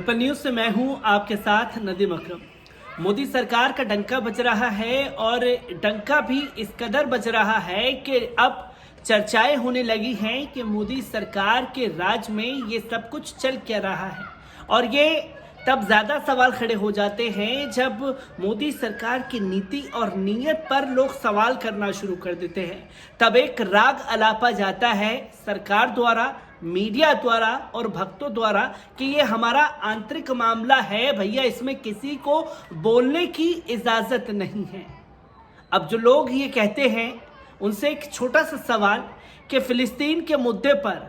पलपल news से मैं हूं आपके साथ नदीम अकरम। मोदी सरकार का डंका बज रहा है और डंका भी इस कदर बज रहा है कि अब चर्चाएं होने लगी हैं कि मोदी सरकार के राज में ये सब कुछ चल क्या रहा है। और ये तब ज़्यादा सवाल खड़े हो जाते हैं जब मोदी सरकार की नीति और नीयत पर लोग सवाल करना शुरू कर देते हैं। तब एक राग अलापा जाता है सरकार द्वारा, मीडिया द्वारा और भक्तों द्वारा कि ये हमारा आंतरिक मामला है भैया, इसमें किसी को बोलने की इजाज़त नहीं है। अब जो लोग ये कहते हैं उनसे एक छोटा सा सवाल कि फ़िलिस्तीन के मुद्दे पर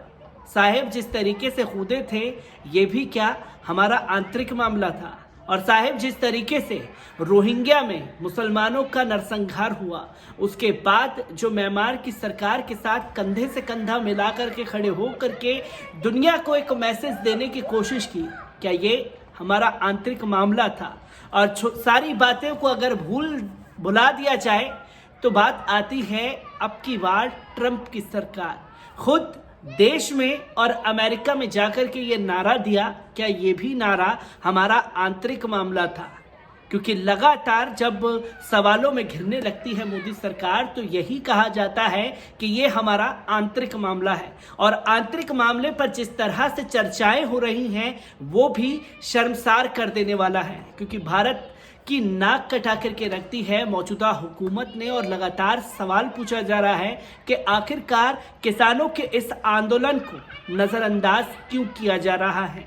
साहेब जिस तरीके से कूदे थे ये भी क्या हमारा आंतरिक मामला था? और साहेब जिस तरीके से रोहिंग्या में मुसलमानों का नरसंहार हुआ, उसके बाद जो म्यांमार की सरकार के साथ कंधे से कंधा मिला करके खड़े हो करके दुनिया को एक मैसेज देने की कोशिश की, क्या ये हमारा आंतरिक मामला था? और सारी बातें को अगर भुला दिया जाए तो बात आती है अब की बार ट्रंप की सरकार खुद देश में और अमेरिका में जाकर के ये नारा दिया, क्या ये भी नारा हमारा आंतरिक मामला था? क्योंकि लगातार जब सवालों में घिरने लगती है मोदी सरकार तो यही कहा जाता है कि ये हमारा आंतरिक मामला है। और आंतरिक मामले पर जिस तरह से चर्चाएं हो रही हैं वो भी शर्मसार कर देने वाला है, क्योंकि भारत की नाक कटा करके रखती है मौजूदा हुकूमत ने। और लगातार सवाल पूछा जा रहा है कि आखिरकार किसानों के इस आंदोलन को नज़रअंदाज क्यों किया जा रहा है।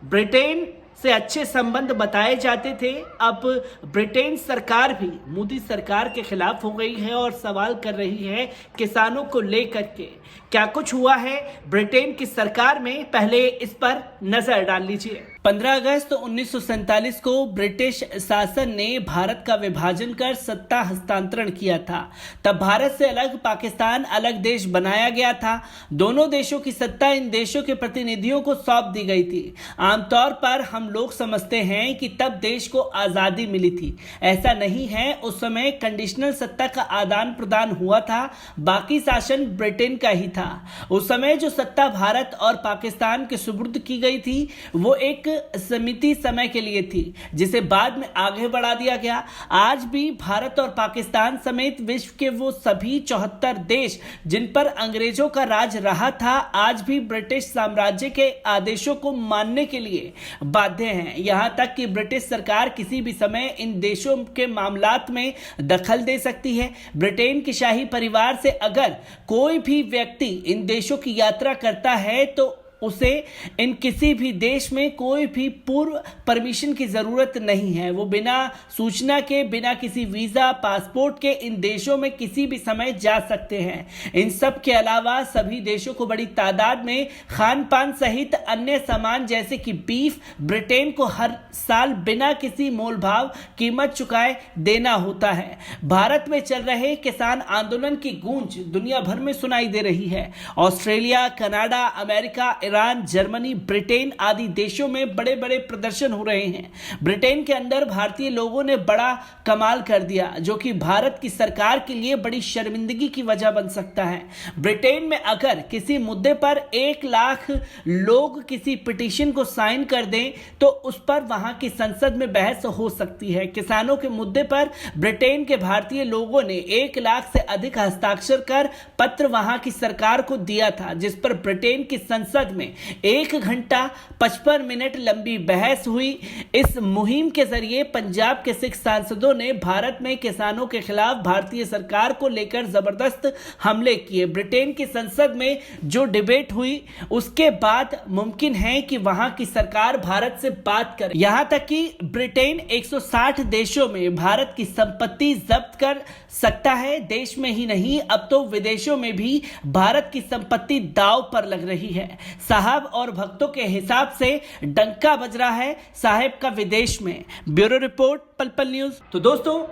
ब्रिटेन से अच्छे संबंध बताए जाते थे, अब ब्रिटेन सरकार भी मोदी सरकार के खिलाफ हो गई है और सवाल कर रही है किसानों को लेकर के। क्या कुछ हुआ है ब्रिटेन की सरकार में, पहले इस पर नजर डाल लीजिए। 15 अगस्त 1947 को ब्रिटिश शासन ने भारत का विभाजन कर सत्ता हस्तांतरण किया था। तब भारत से अलग पाकिस्तान अलग देश बनाया गया था। दोनों देशों की सत्ता इन देशों के प्रतिनिधियों को सौंप दी गई थी। आमतौर पर हम लोग समझते हैं कि तब देश को आज़ादी मिली थी, ऐसा नहीं है। उस समय कंडीशनल सत्ता का आदान प्रदान हुआ था, बाकी शासन ब्रिटेन का ही था। उस समय जो सत्ता भारत और पाकिस्तान के सुपुर्द की गई थी वो एक समिति समय के लिए थी, जिसे बाद में आगे बढ़ा दिया गया। आज भी भारत और पाकिस्तान समेत विश्व के वो सभी 74 देश जिन पर अंग्रेजों का राज रहा था, आज भी ब्रिटिश साम्राज्य के आदेशों को मानने के लिए बाध्य हैं। यहां तक कि ब्रिटिश सरकार किसी भी समय इन देशों के मामलात में दखल दे सकती है। ब्रिटेन के शाही परिवार से अगर कोई भी व्यक्ति इन देशों की यात्रा करता है तो उसे इन किसी भी देश में कोई भी पूर्व परमिशन की जरूरत नहीं है। वो बिना सूचना के, बिना किसी वीजा पासपोर्ट के इन देशों में किसी भी समय जा सकते हैं। इन सब के अलावा सभी देशों को बड़ी तादाद में खान पान सहित अन्य सामान जैसे कि बीफ ब्रिटेन को हर साल बिना किसी मोल भाव कीमत चुकाए देना होता है। भारत में चल रहे किसान आंदोलन की गूंज दुनिया भर में सुनाई दे रही है। Australia, Canada, America, Iran, Germany, Britain आदि देशों में बड़े बड़े प्रदर्शन हो रहे हैं। ब्रिटेन के अंदर भारतीय लोगों ने बड़ा कमाल कर दिया, जो कि भारत की सरकार के लिए बड़ी शर्मिंदगी की वजह बन सकता है। ब्रिटेन में अगर किसी मुद्दे पर 1 लाख लोग किसी पिटीशन को साइन कर दें तो उस पर वहां की संसद में बहस हो सकती है। किसानों के मुद्दे पर ब्रिटेन के भारतीय लोगों ने 1 लाख से अधिक हस्ताक्षर कर पत्र वहां की सरकार को दिया था, जिस पर ब्रिटेन की संसद में 1 घंटा 55 मिनट लंबी बहस हुई। इस मुहिम के जरिए पंजाब के सिख सांसदों ने भारत में किसानों के खिलाफ भारतीय सरकार को लेकर जबरदस्त हमले किए। ब्रिटेन की संसद में जो डिबेट हुई उसके बाद मुमकिन है कि वहां की सरकार भारत से बात करे। यहां तक कि ब्रिटेन 160 देशों में भारत की संपत्ति जब्त कर सकता है। देश में ही नहीं, अब तो विदेशों में भी भारत की संपत्ति दांव पर लग रही है। साहब और भक्तों के हिसाब से डंका बज रहा है साहेब का विदेश में। ब्यूरो रिपोर्ट, पलपल न्यूज। तो दोस्तों,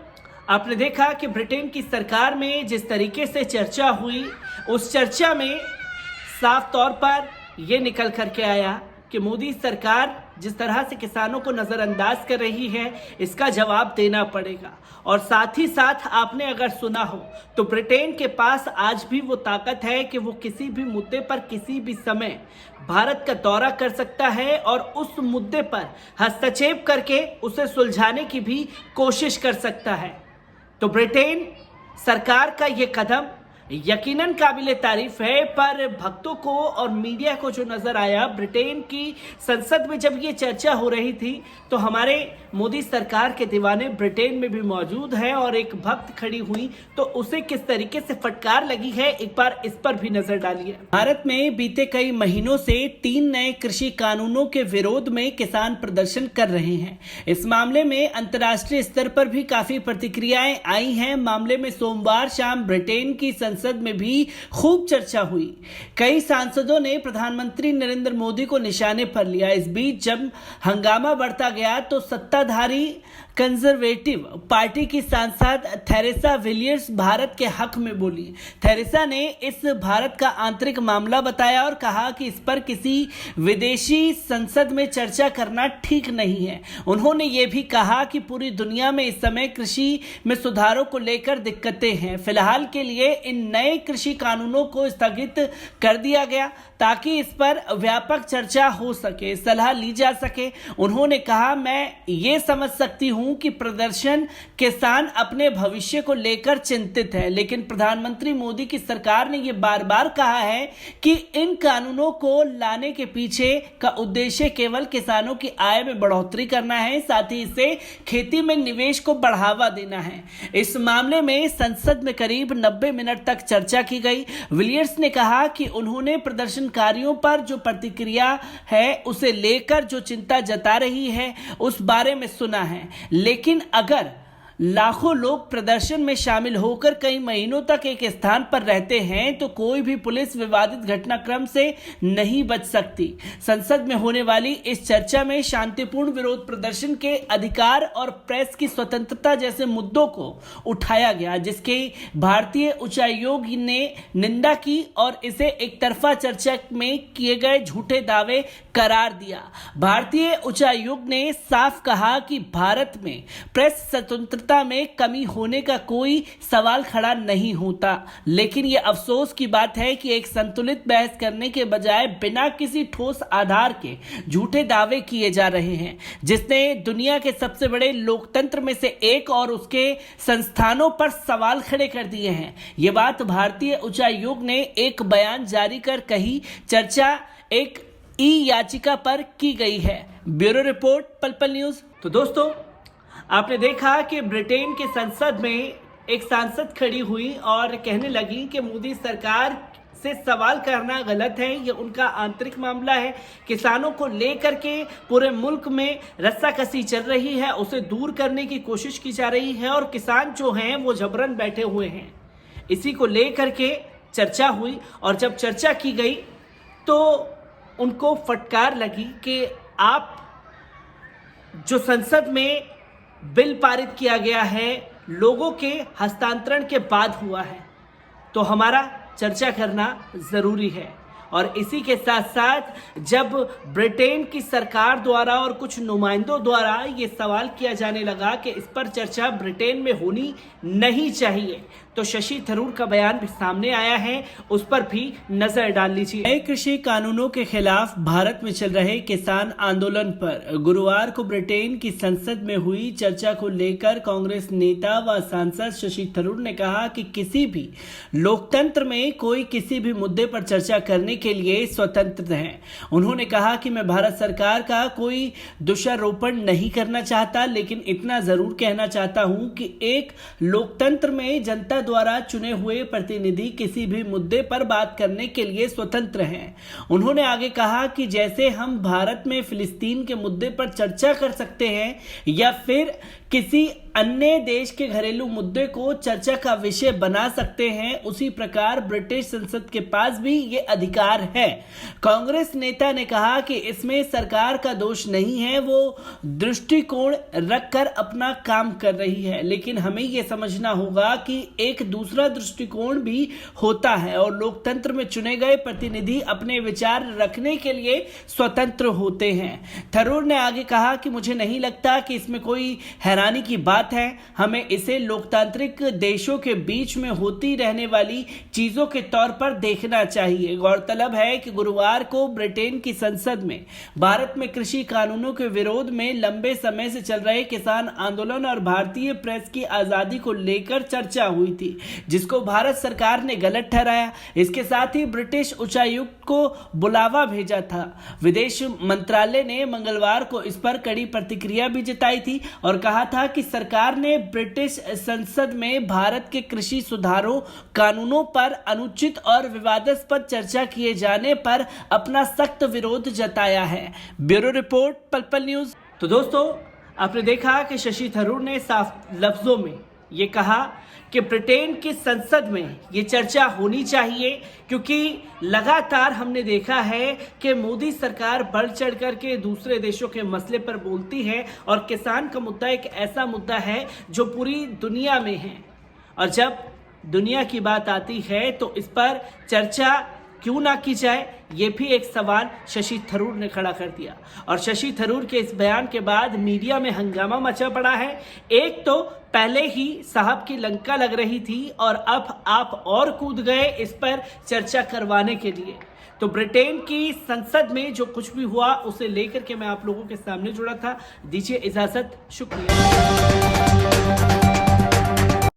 आपने देखा कि ब्रिटेन की सरकार में जिस तरीके से चर्चा हुई, उस चर्चा में साफ तौर पर यह निकल करके आया कि मोदी सरकार जिस तरह से किसानों को नजरअंदाज कर रही है, इसका जवाब देना पड़ेगा। और साथ ही साथ आपने अगर सुना हो तो ब्रिटेन के पास आज भी वो ताकत है कि वो किसी भी मुद्दे पर किसी भी समय भारत का दौरा कर सकता है और उस मुद्दे पर हस्तक्षेप करके उसे सुलझाने की भी कोशिश कर सकता है। तो ब्रिटेन सरकार का ये कदम यकीनन काबिले तारीफ है, पर भक्तों को और मीडिया को जो नजर आया, ब्रिटेन की संसद में जब ये चर्चा हो रही थी तो हमारे मोदी सरकार के दीवाने ब्रिटेन में भी मौजूद हैं और एक भक्त खड़ी हुई तो उसे किस तरीके से फटकार लगी है, एक बार इस पर भी नजर डालिए। भारत में बीते कई महीनों से 3 नए कृषि कानूनों के विरोध में किसान प्रदर्शन कर रहे हैं। इस मामले में अंतर्राष्ट्रीय स्तर पर भी काफी प्रतिक्रियाएं आई हैं। मामले में सोमवार शाम ब्रिटेन की संसद में भी खूब चर्चा हुई। कई सांसदों ने प्रधानमंत्री नरेंद्र मोदी को निशाने पर लिया। इस बीच जब हंगामा बढ़ता गया तो सत्ताधारी कंजर्वेटिव पार्टी की सांसद थेरेसा विलियर्स भारत के हक में बोली। थेरेसा ने इस भारत का आंतरिक मामला बताया और कहा कि इस पर किसी विदेशी संसद में चर्चा करना ठीक नहीं है। उन्होंने ये भी कहा कि पूरी दुनिया में इस समय कृषि में सुधारों को लेकर दिक्कतें हैं। फिलहाल के लिए इन नए कृषि कानूनों को स्थगित कर दिया गया ताकि इस पर व्यापक चर्चा हो सके, सलाह ली जा सके। उन्होंने कहा, मैं ये समझ सकती हूं कि प्रदर्शन किसान अपने भविष्य को लेकर चिंतित है, लेकिन प्रधानमंत्री मोदी की सरकार ने यह बार बार कहा है कि इन कानूनों को लाने के पीछे का उद्देश्य केवल किसानों की आय में बढ़ोतरी करना है, साथ ही इससे खेती में निवेश को बढ़ावा देना है। इस मामले में संसद में करीब 90 मिनट तक चर्चा की गई। विलियर्स ने कहा कि उन्होंने प्रदर्शनकारियों पर जो प्रतिक्रिया है उसे लेकर जो चिंता जता रही है उस बारे में सुना है, लेकिन अगर लाखों लोग प्रदर्शन में शामिल होकर कई महीनों तक एक स्थान पर रहते हैं तो कोई भी पुलिस विवादित घटनाक्रम से नहीं बच सकती। संसद में होने वाली इस चर्चा में शांतिपूर्ण विरोध प्रदर्शन के अधिकार और प्रेस की स्वतंत्रता जैसे मुद्दों को उठाया गया, जिसके भारतीय उच्चायोग ने निंदा की और इसे एक तरफा चर्चा में किए गए झूठे दावे करार दिया। भारतीय उच्चायोग ने साफ कहा कि भारत में प्रेस स्वतंत्रता में कमी होने का कोई सवाल खड़ा नहीं होता, लेकिन यह अफसोस की बात है कि एक संतुलित बहस करने के बजाय बिना किसी ठोस आधार के झूठे दावे किए जा रहे हैं, जिसने दुनिया के सबसे बड़े लोकतंत्र में से एक और उसके संस्थानों पर सवाल खड़े कर दिए हैं। यह बात भारतीय उच्चायोग ने एक बयान जारी कर कही। चर्चा एक याचिका पर की गई है। ब्यूरो रिपोर्ट, पल पल न्यूज। तो दोस्तों, आपने देखा कि ब्रिटेन के संसद में एक सांसद खड़ी हुई और कहने लगी कि मोदी सरकार से सवाल करना गलत है, ये उनका आंतरिक मामला है। किसानों को लेकर के पूरे मुल्क में रस्साकसी चल रही है, उसे दूर करने की कोशिश की जा रही है और किसान जो हैं वो जबरन बैठे हुए हैं। इसी को लेकर के चर्चा हुई और जब चर्चा की गई तो उनको फटकार लगी कि आप जो संसद में बिल पारित किया गया है लोगों के हस्तांतरण के बाद हुआ है, तो हमारा चर्चा करना जरूरी है। और इसी के साथ साथ जब ब्रिटेन की सरकार द्वारा और कुछ नुमाइंदों द्वारा ये सवाल किया जाने लगा कि इस पर चर्चा ब्रिटेन में होनी नहीं चाहिए, तो शशि थरूर का बयान भी सामने आया है, उस पर भी नजर डाल लीजिए। नए कृषि कानूनों के खिलाफ भारत में चल रहे किसान आंदोलन पर गुरुवार को ब्रिटेन की संसद में हुई चर्चा को लेकर कांग्रेस नेता व सांसद शशि थरूर ने कहा कि किसी भी लोकतंत्र में कोई किसी भी मुद्दे पर चर्चा करने के लिए स्वतंत्र है। उन्होंने कहा कि मैं भारत सरकार का कोई दोषारोपण नहीं करना चाहता, लेकिन इतना जरूर कहना चाहता हूं कि एक लोकतंत्र में जनता द्वारा चुने हुए प्रतिनिधि किसी भी मुद्दे पर बात करने के लिए स्वतंत्र हैं। उन्होंने आगे कहा कि जैसे हम भारत में फिलिस्तीन के मुद्दे पर चर्चा कर सकते हैं या फिर किसी अन्य देश के घरेलू मुद्दे को चर्चा का विषय बना सकते हैं, उसी प्रकार ब्रिटिश संसद के पास भी ये अधिकार है। कांग्रेस नेता ने कहा कि इसमें सरकार का दोष नहीं है, वो दृष्टिकोण रखकर अपना काम कर रही है, लेकिन हमें यह समझना होगा कि एक दूसरा दृष्टिकोण भी होता है और लोकतंत्र में चुने गए प्रतिनिधि अपने विचार रखने के लिए स्वतंत्र होते हैं। थरूर ने आगे कहा कि मुझे नहीं लगता कि इसमें कोई हैरानी की बात है, हमें इसे लोकतांत्रिक देशों के बीच में होती रहने वाली चीजों के तौर पर देखना चाहिए। गौरतलब है कि गुरुवार को ब्रिटेन की संसद में भारत में कृषि कानूनों के विरोध में लंबे समय से चल रहे किसान आंदोलन और भारतीय प्रेस की आजादी को लेकर चर्चा हुई थी, जिसको भारत सरकार ने गलत ठहराया। इसके साथ ही ब्रिटिश उच्चायुक्त को बुलावा भेजा था। विदेश मंत्रालय ने मंगलवार को इस पर कड़ी प्रतिक्रिया भी जताई थी और कहा था कि सरकार ने ब्रिटिश संसद में भारत के कृषि सुधारों कानूनों पर अनुचित और विवादास्पद चर्चा किए जाने पर अपना सख्त विरोध जताया है। ब्यूरो रिपोर्ट, पल पल न्यूज। तो दोस्तों, आपने देखा कि शशि थरूर ने साफ लफ्जों में ये कहा कि ब्रिटेन की संसद में ये चर्चा होनी चाहिए, क्योंकि लगातार हमने देखा है कि मोदी सरकार बढ़ चढ़ करके दूसरे देशों के मसले पर बोलती है और किसान का मुद्दा एक ऐसा मुद्दा है जो पूरी दुनिया में है, और जब दुनिया की बात आती है तो इस पर चर्चा क्यों ना की जाए, ये भी एक सवाल शशि थरूर ने खड़ा कर दिया। और शशि थरूर के इस बयान के बाद मीडिया में हंगामा मचा पड़ा है। एक तो पहले ही साहब की लंका लग रही थी और अब आप और कूद गए इस पर चर्चा करवाने के लिए। तो ब्रिटेन की संसद में जो कुछ भी हुआ उसे लेकर के मैं आप लोगों के सामने जुड़ा था। दीजिए इजाजत, शुक्रिया।